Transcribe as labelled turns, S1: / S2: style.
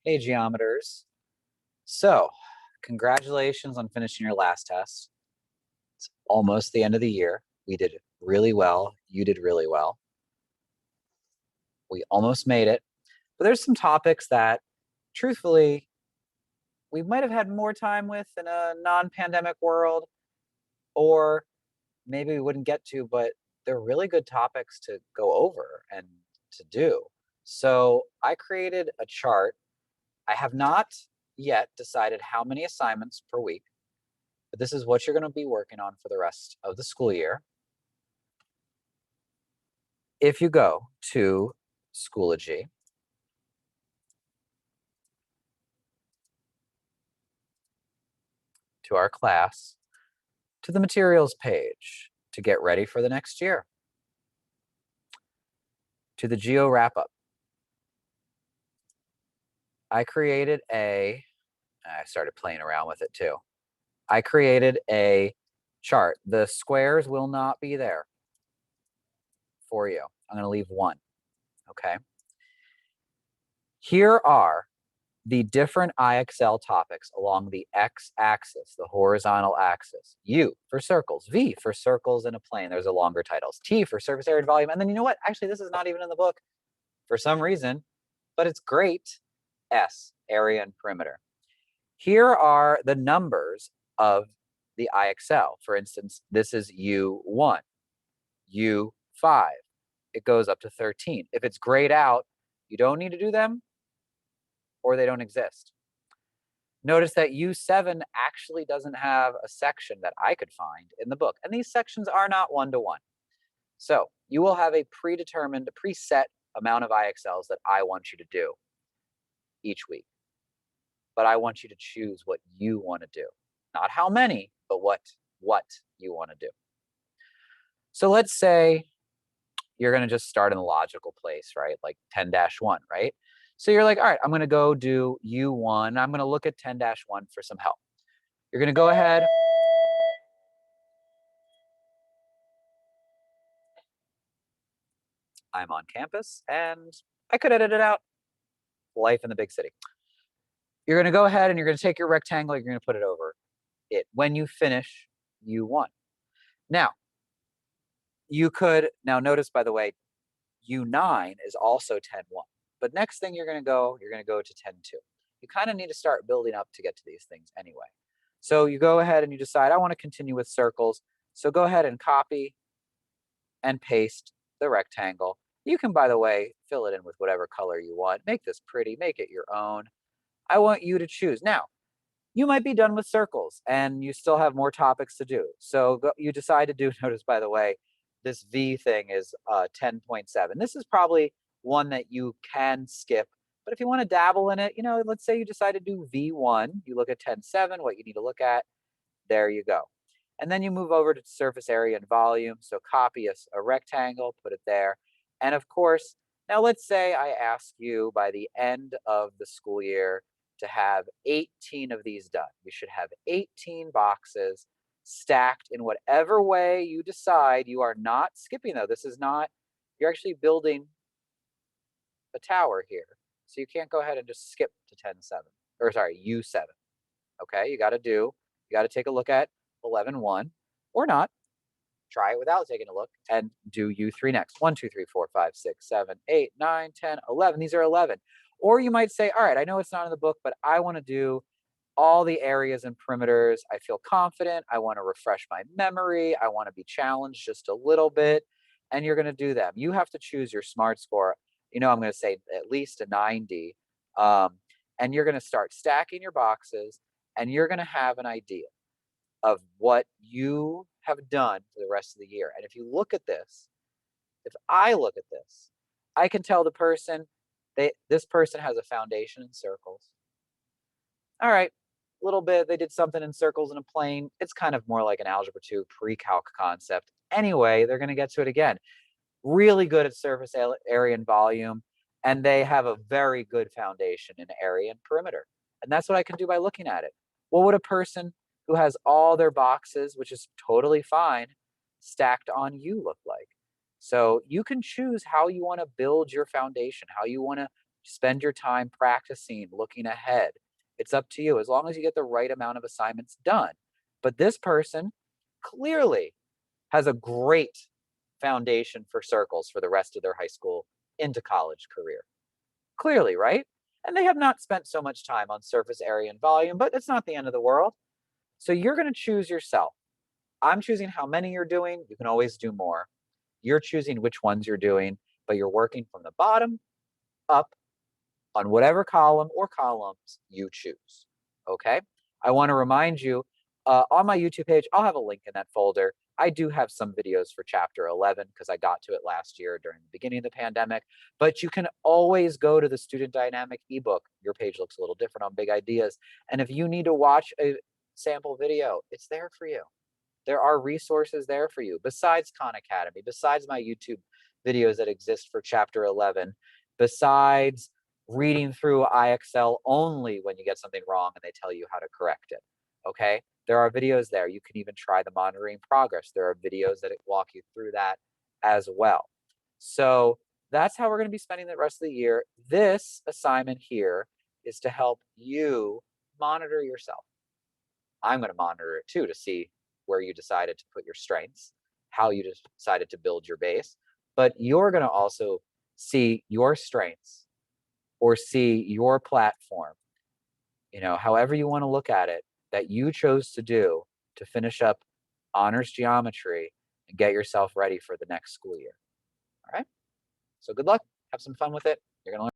S1: Hey, geometers. So, congratulations on finishing your last test. It's almost the end of the year. We did really well. You did really well. We almost made it. But there's some topics that, truthfully, we might have had more time with in a non-pandemic world, or maybe we wouldn't get to, but they're really good topics to go over and to do. So, I created a chart. I have not yet decided how many assignments per week, but this is what you're going to be working on for the rest of the school year. If you go to Schoology, to our class, to the materials page to get ready for the next year, to the Geo wrap-up, I started playing around with it too. I created a chart. The squares will not be there for you. I'm going to leave one, okay? Here are the different IXL topics along the x-axis, the horizontal axis. U for circles, V for circles in a plane. There's a longer titles. T for surface area and volume. And then you know what? Actually, this is not even in the book for some reason, but it's great. S, area and perimeter. Here are the numbers of the IXL. For instance, this is U1, U5. It goes up to 13. If it's grayed out, you don't need to do them, or they don't exist. Notice that U7 actually doesn't have a section that I could find in the book. And these sections are not one-to-one. So you will have a predetermined, preset amount of IXLs that I want you to do each week. But I want you to choose what you want to do. Not how many, but what you want to do. So let's say you're going to just start in the logical place, right? Like 10-1, right? So you're like, all right, I'm going to go do U1. I'm going to look at 10-1 for some help. You're going to go ahead. I'm on campus and I could edit it out. Life in the big city. You're going to go ahead and you're going to take your rectangle. You're going to put it over it. When you finish U1. Now, you could, now notice, by the way, U9 is also 10-1. But next thing you're going to go to 10-2. You kind of need to start building up to get to these things anyway. So you go ahead and you decide, I want to continue with circles. So go ahead and copy and paste the rectangle. You can, by the way, fill it in with whatever color you want. Make this pretty, make it your own. I want you to choose. Now, you might be done with circles and you still have more topics to do. So you decide to do, notice, by the way, this V thing is 10.7. This is probably one that you can skip. But if you want to dabble in it, let's say you decide to do V1, you look at 10.7, what you need to look at, there you go. And then you move over to surface area and volume. So copy a rectangle, put it there. And of course, now let's say I ask you by the end of the school year to have 18 of these done. We should have 18 boxes stacked in whatever way you decide. You are not skipping though. This is not, you're actually building a tower here. So you can't go ahead and just skip to 10-7, or sorry, U7. Okay, you got to take a look at 11-1 or not. Try it without taking a look and do U3 next. 1, 2, 3, 4, 5, 6, 7, 8, 9, 10, 11. These are 11. Or you might say, all right, I know it's not in the book, but I want to do all the areas and perimeters. I feel confident. I want to refresh my memory. I want to be challenged just a little bit. And you're going to do them. You have to choose your SMART score. I'm going to say at least a 90. And you're going to start stacking your boxes and you're going to have an idea of what you have done for the rest of the year. And if you look at this, if I look at this, I can tell the person, this person has a foundation in circles. All right, a little bit, they did something in circles in a plane. It's kind of more like an Algebra 2 pre-calc concept. Anyway, they're going to get to it again. Really good at surface area and volume, and they have a very good foundation in area and perimeter. And that's what I can do by looking at it. What would a person who has all their boxes, which is totally fine, stacked on U look like? So you can choose how you want to build your foundation, how you want to Spend your time practicing, looking ahead. It's up to you as long as you get the right amount of assignments done. But this person clearly has a great foundation for circles for the rest of their high school into college career. Clearly, right? And they have not spent so much time on surface area and volume, but it's not the end of the world. So you're going to choose yourself. I'm choosing how many you're doing. You can always do more. You're choosing which ones you're doing, but you're working from the bottom up on whatever column or columns you choose. Okay? I want to remind you on my YouTube page, I'll have a link in that folder. I do have some videos for chapter 11 because I got to it last year during the beginning of the pandemic, but you can always go to the Student Dynamic ebook. Your page looks a little different on Big Ideas. And if you need to watch a sample video, it's there for you. There are resources there for you besides Khan Academy, besides my YouTube videos that exist for chapter 11, besides reading through IXL only when you get something wrong and they tell you how to correct it. Okay? There are videos there. You can even try the monitoring progress. There are videos that walk you through that as well. So that's how we're going to be spending the rest of the year. This assignment here is to help you monitor yourself. I'm going to monitor it too to see where you decided to put your strengths, how you decided to build your base, but you're going to also see your strengths or see your platform, however you want to look at it, that you chose to do to finish up honors geometry and get yourself ready for the next school year. All right. So good luck. Have some fun with it. You're going to learn.